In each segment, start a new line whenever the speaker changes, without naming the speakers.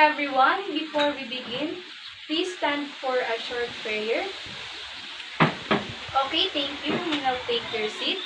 everyone. Before we begin, please stand for a short prayer. Okay, thank you. You may now take your seat.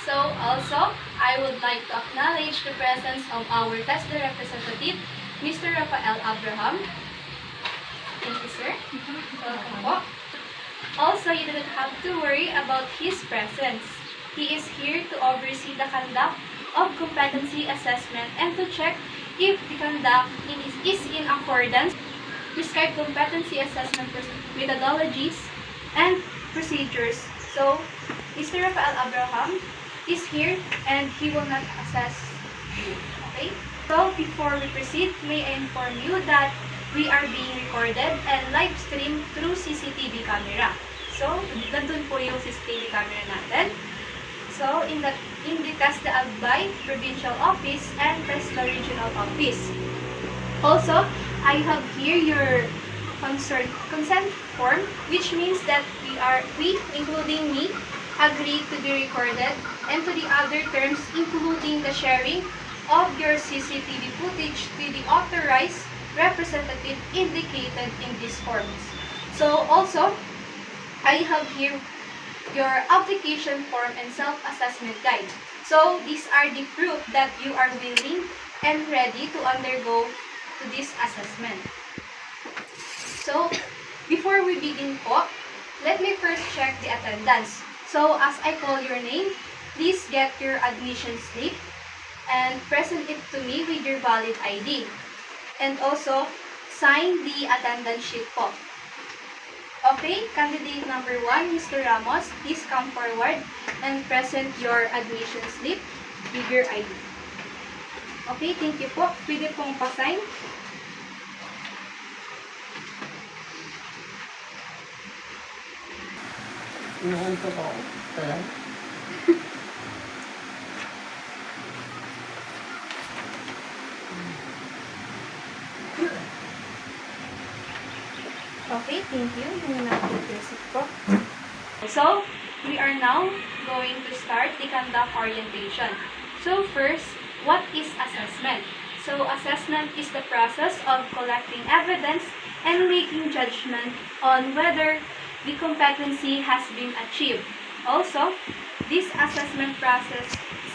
So, also, I would like to acknowledge the presence of our TESDA representative, Mr. Rafael Abraham. Thank you, sir. Welcome po. Also, you do not have to worry about his presence. He is here to oversee the conduct of competency assessment and to check if the conduct is in accordance with prescribed competency assessment methodologies and procedures. So, Mr. Rafael Abraham is here and he will not assess you. Okay? So, before we proceed, may I inform you that we are being recorded and live streamed through CCTV camera. So, nandun po yung CCTV camera natin. So, in the TESDA Albay Provincial Office and TESDA Regional Office. Also, I have here your consent form, which means that we, including me, agree to be recorded and to the other terms, including the sharing of your CCTV footage to the authorized representative indicated in these forms. So, also, I have here your application form and self-assessment guide. So, these are the proof that you are willing and ready to undergo to this assessment. So, before we begin po, let me first check the attendance. So, as I call your name, please get your admission slip and present it to me with your valid ID. And also, sign the attendance sheet po. Okay, candidate number 1, Mr. Ramos, please come forward and present your admission slip with your ID. Okay, thank you po. Pwede pong pasign.
Nakanto ko. Kaya?
Okay, thank you. You may now take your seat po. So, we are now going to start the conduct orientation. So, first, what is assessment? So, assessment is the process of collecting evidence and making judgment on whether the competency has been achieved. Also, this assessment process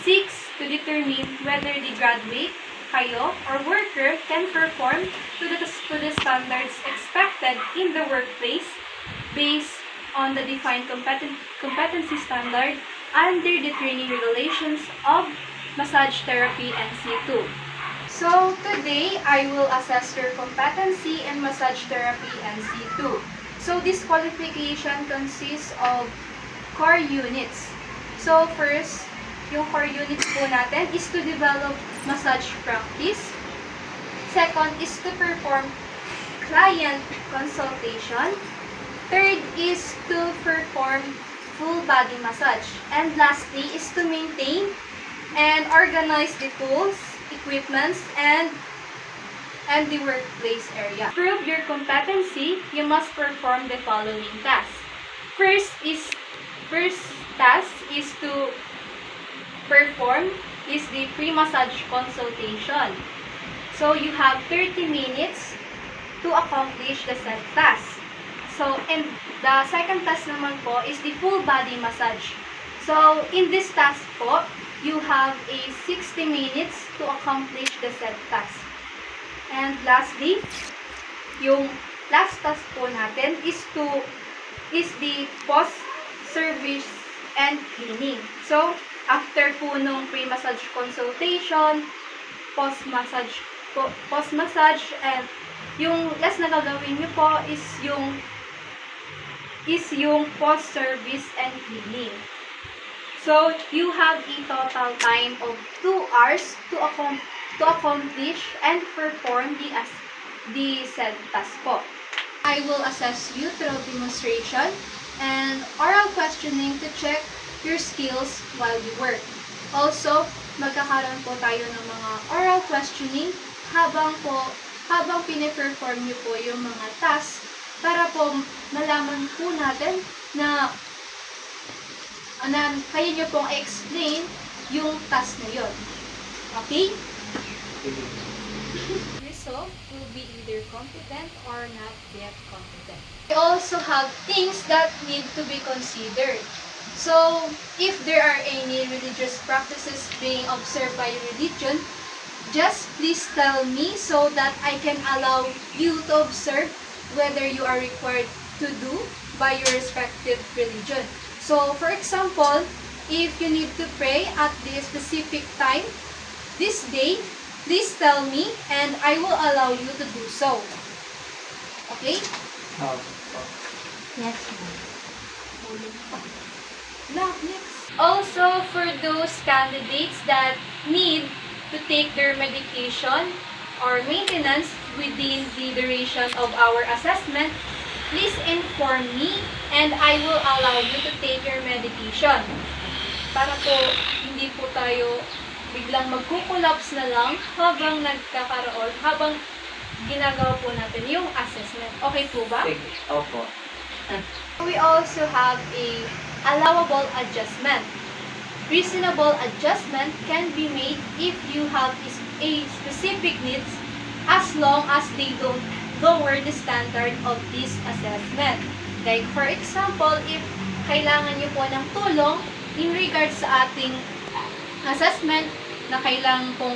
seeks to determine whether the graduate, kayo, or worker can perform to the standards expected in the workplace based on the defined competency standard under the training regulations of massage therapy NC2. So, today, I will assess your competency in massage therapy NC2. So, this qualification consists of core units. So, first, yung core units po natin is to develop massage practice. Second is to perform client consultation. Third is to perform full body massage. And lastly is to maintain and organize the tools, equipments, and the workplace area. To prove your competency, you must perform the following tasks. First task is to perform is the pre-massage consultation. So, you have 30 minutes to accomplish the said task. So, and the second task naman po is the full body massage. So, in this task po, you have a 60 minutes to accomplish the said task. And lastly, yung last task po natin is the post-service and cleaning. So, after po nung pre-massage consultation, post-massage, and yung last na gagawin nyo po is yung post-service and cleaning. So, you have a total time of 2 hours to accomplish and perform the said task po. I will assess you through demonstration and oral questioning to check your skills while you work. Also, magkakaroon po tayo ng mga oral questioning habang pine-perform nyo po yung mga tasks para po malaman po natin na kaya nyo pong explain yung task na yun. Okay? result will be either competent or not yet competent. We also have things that need to be considered. So, if there are any religious practices being observed by your religion, just please tell me so that I can allow you to observe whether you are required to do by your respective religion. So, for example, if you need to pray at this specific time, this day, please tell me and I will allow you to do so. Okay?
Yes, ma'am.
Next. Also, for those candidates that need to take their medication or maintenance within the duration of our assessment, please inform me and I will allow you to take your medication. Para po hindi po tayo biglang magkukulaps na lang habang nagkakaroon, habang ginagawa po natin yung assessment. Okay po ba?
Sige, opo.
We also have a allowable adjustment. Reasonable adjustment can be made if you have a specific needs as long as they don't lower the standard of this assessment. Like for example, if kailangan niyo po ng tulong in regards sa ating assessment na kailangan pong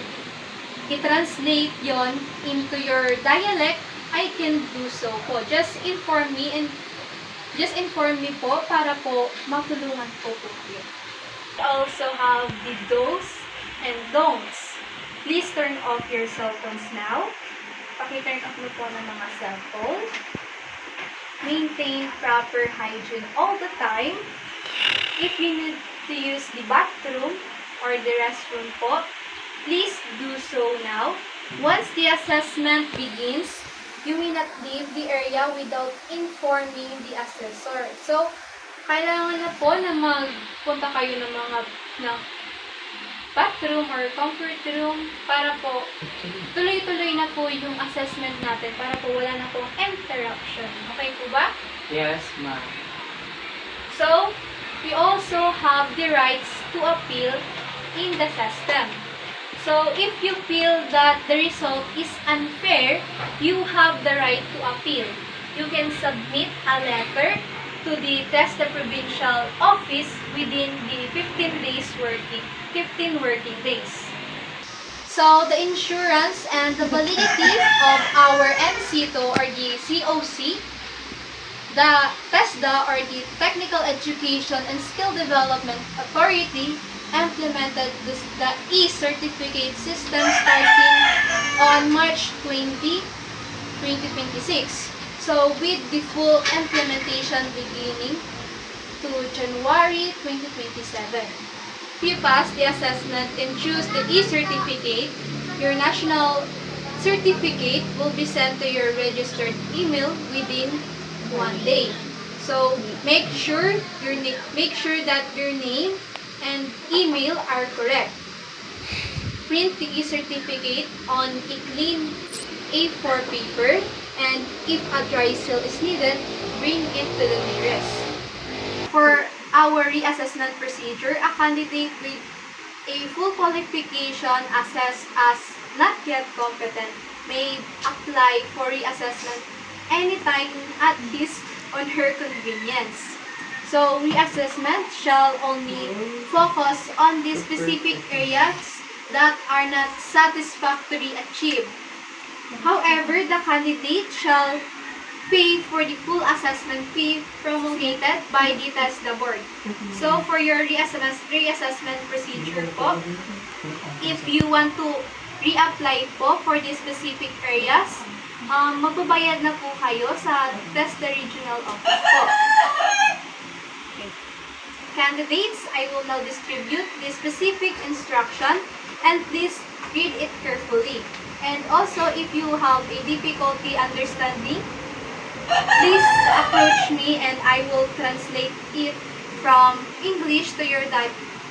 i-translate yon into your dialect, I can do so po. Just inform me po para po matulungan po kayo. We also have the do's and don'ts. Please turn off your cell phones now. Paki-turn off mo po ng mga cellphone. Maintain proper hygiene all the time. If you need to use the bathroom or the restroom po, please do so now. Once the assessment begins, you will not leave the area without informing the assessor. So, kailangan na po na magpunta kayo ng mga bathroom or comfort room para po tuloy-tuloy na po yung assessment natin para po wala na pong interruption. Okay po ba?
Yes, ma'am.
So, we also have the rights to appeal in the system. So, if you feel that the result is unfair, you have the right to appeal. You can submit a letter to the TESDA Provincial Office within the 15 working days. So, the insurance and the validity of our NC2 or the COC, the TESDA or the Technical Education and Skill Development Authority implemented the e-certificate system starting on March 20, 2026. So, with the full implementation beginning to January 2027. If you pass the assessment and choose the e-certificate, your national certificate will be sent to your registered email within 1 day. So, make sure that your name and email are correct. Print the e-certificate on a clean A4 paper, and if a dry seal is needed, bring it to the nearest. For our reassessment procedure, a candidate with a full qualification assessed as not yet competent may apply for reassessment anytime at his on her convenience. So, reassessment shall only focus on the specific areas that are not satisfactorily achieved. However, the candidate shall pay for the full assessment fee promulgated by the TESDA board. So, for your reassessment procedure po, if you want to reapply po for the specific areas, magbabayad na po kayo sa TESDA Regional Office po. Candidates, I will now distribute the specific instruction and please read it carefully. And also, if you have a difficulty understanding, please approach me and I will translate it from English to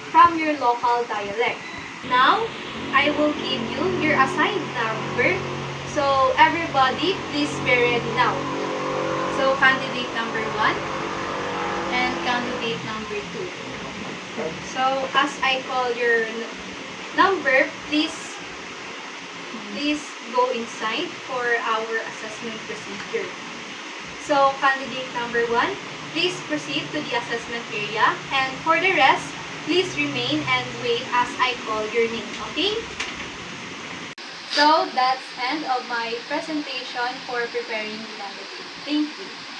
from your local dialect. Now, I will give you your assigned number. So, everybody, please be ready now. So, candidate number 1 and candidate number 2. So, as I call your number, please go inside for our assessment procedure. So, candidate number 1, please proceed to the assessment area. And for the rest, please remain and wait as I call your name, okay? So, that's end of my presentation for preparing the candidate. Thank you.